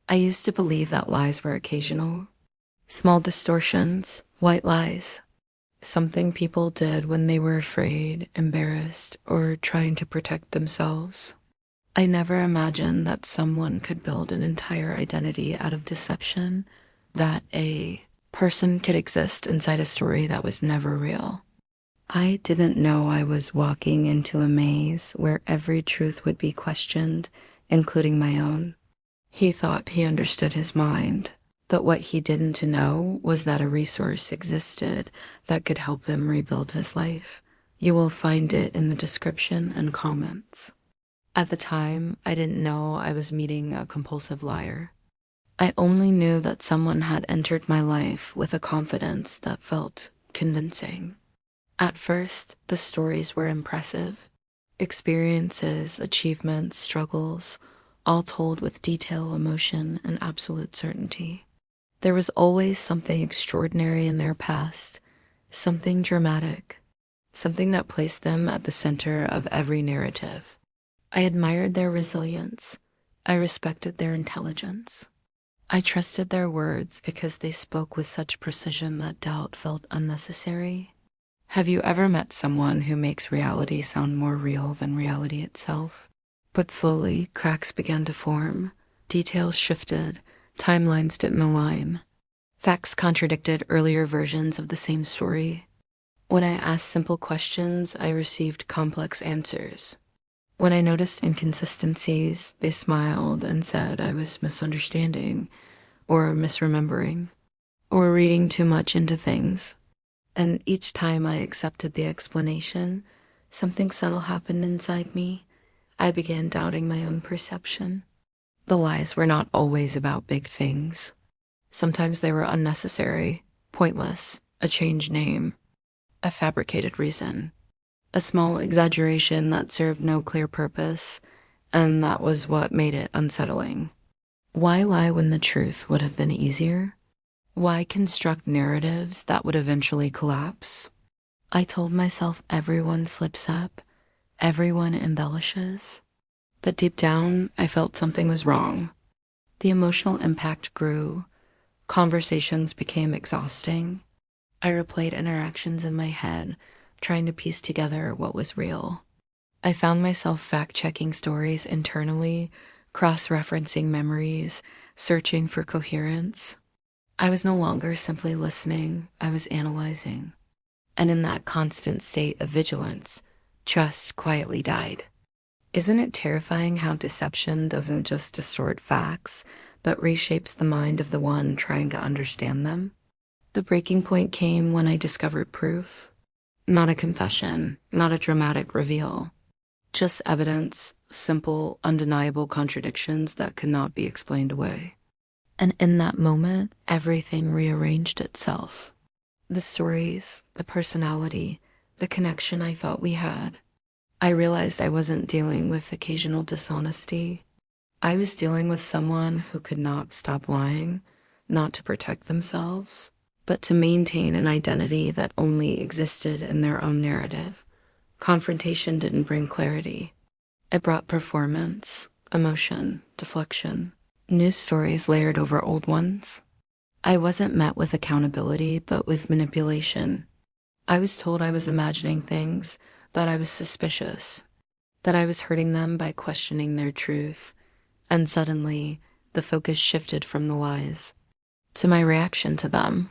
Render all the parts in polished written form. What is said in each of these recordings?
I used to believe that lies were occasional, small distortions, white lies, something people did when they were afraid, embarrassed, or trying to protect themselves. I never imagined that someone could build an entire identity out of deception, that a person could exist inside a story that was never real. I didn't know I was walking into a maze where every truth would be questioned, including my own. He thought he understood his mind, but what he didn't know was that a resource existed that could help him rebuild his life. You will find it in the description and comments. At the time, I didn't know I was meeting a compulsive liar. I only knew that someone had entered my life with a confidence that felt convincing. At first, the stories were impressive. Experiences, achievements, struggles, all told with detail, emotion, and absolute certainty. There was always something extraordinary in their past, something dramatic, something that placed them at the center of every narrative. I admired their resilience. I respected their intelligence. I trusted their words because they spoke with such precision that doubt felt unnecessary. Have you ever met someone who makes reality sound more real than reality itself? But slowly, cracks began to form, details shifted, timelines didn't align. Facts contradicted earlier versions of the same story. When I asked simple questions, I received complex answers. When I noticed inconsistencies, they smiled and said I was misunderstanding, or misremembering, or reading too much into things. And each time I accepted the explanation, something subtle happened inside me. I began doubting my own perception. The lies were not always about big things. Sometimes they were unnecessary, pointless, a changed name, a fabricated reason, a small exaggeration that served no clear purpose, and that was what made it unsettling. Why lie when the truth would have been easier? Why construct narratives that would eventually collapse? I told myself everyone slips up, everyone embellishes. But deep down, I felt something was wrong. The emotional impact grew. Conversations became exhausting. I replayed interactions in my head, trying to piece together what was real. I found myself fact-checking stories internally, cross-referencing memories, searching for coherence. I was no longer simply listening, I was analyzing. And in that constant state of vigilance, trust quietly died. Isn't it terrifying how deception doesn't just distort facts, but reshapes the mind of the one trying to understand them? The breaking point came when I discovered proof. Not a confession, not a dramatic reveal. Just evidence, simple, undeniable contradictions that could not be explained away. And in that moment, everything rearranged itself. The stories, the personality, the connection I thought we had. I realized I wasn't dealing with occasional dishonesty. I was dealing with someone who could not stop lying, not to protect themselves, but to maintain an identity that only existed in their own narrative. Confrontation didn't bring clarity. It brought performance, emotion, deflection, new stories layered over old ones. I wasn't met with accountability, but with manipulation. I was told I was imagining things, that I was suspicious, that I was hurting them by questioning their truth, and suddenly the focus shifted from the lies to my reaction to them.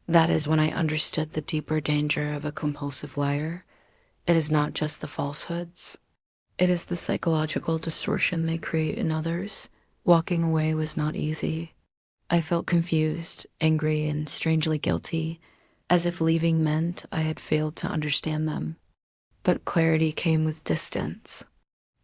That is when I understood the deeper danger of a compulsive liar. It is not just the falsehoods. It is the psychological distortion they create in others. Walking away was not easy. I felt confused, angry, and strangely guilty, as if leaving meant I had failed to understand them. But clarity came with distance.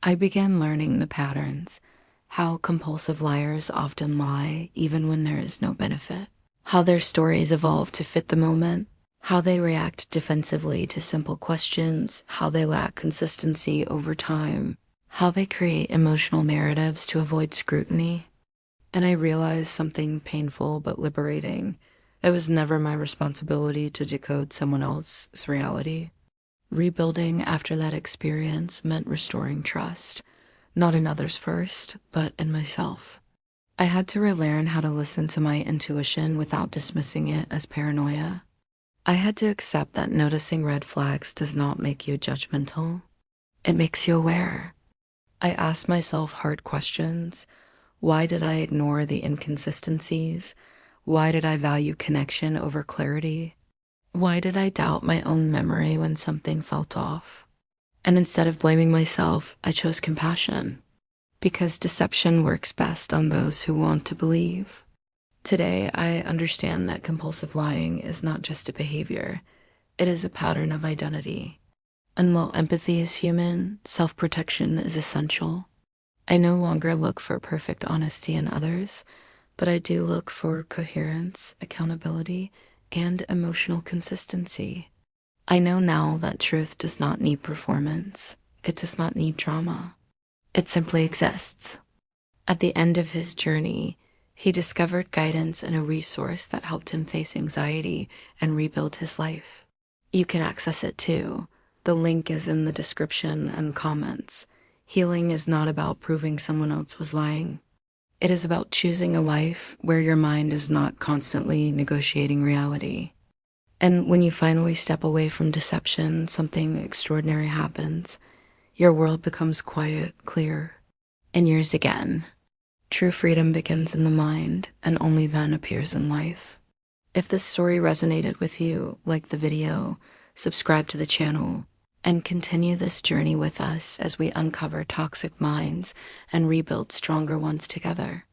I began learning the patterns, how compulsive liars often lie even when there is no benefit, how their stories evolve to fit the moment, how they react defensively to simple questions, how they lack consistency over time, how they create emotional narratives to avoid scrutiny. And I realized something painful but liberating. It was never my responsibility to decode someone else's reality. Rebuilding after that experience meant restoring trust, not in others first, but in myself. I had to relearn how to listen to my intuition without dismissing it as paranoia. I had to accept that noticing red flags does not make you judgmental. It makes you aware. I asked myself hard questions. Why did I ignore the inconsistencies? Why did I value connection over clarity? Why did I doubt my own memory when something felt off? And instead of blaming myself, I chose compassion. Because deception works best on those who want to believe. Today, I understand that compulsive lying is not just a behavior, it is a pattern of identity. And while empathy is human, self-protection is essential. I no longer look for perfect honesty in others, but I do look for coherence, accountability, and emotional consistency. I know now that truth does not need performance. It does not need drama. It simply exists. At the end of his journey, he discovered guidance and a resource that helped him face anxiety and rebuild his life. You can access it too. The link is in the description and comments. Healing is not about proving someone else was lying. It is about choosing a life where your mind is not constantly negotiating reality. And when you finally step away from deception, something extraordinary happens. Your world becomes quiet, clear, and yours again. True freedom begins in the mind and only then appears in life. If this story resonated with you, like the video, subscribe to the channel, and continue this journey with us as we uncover toxic minds and rebuild stronger ones together.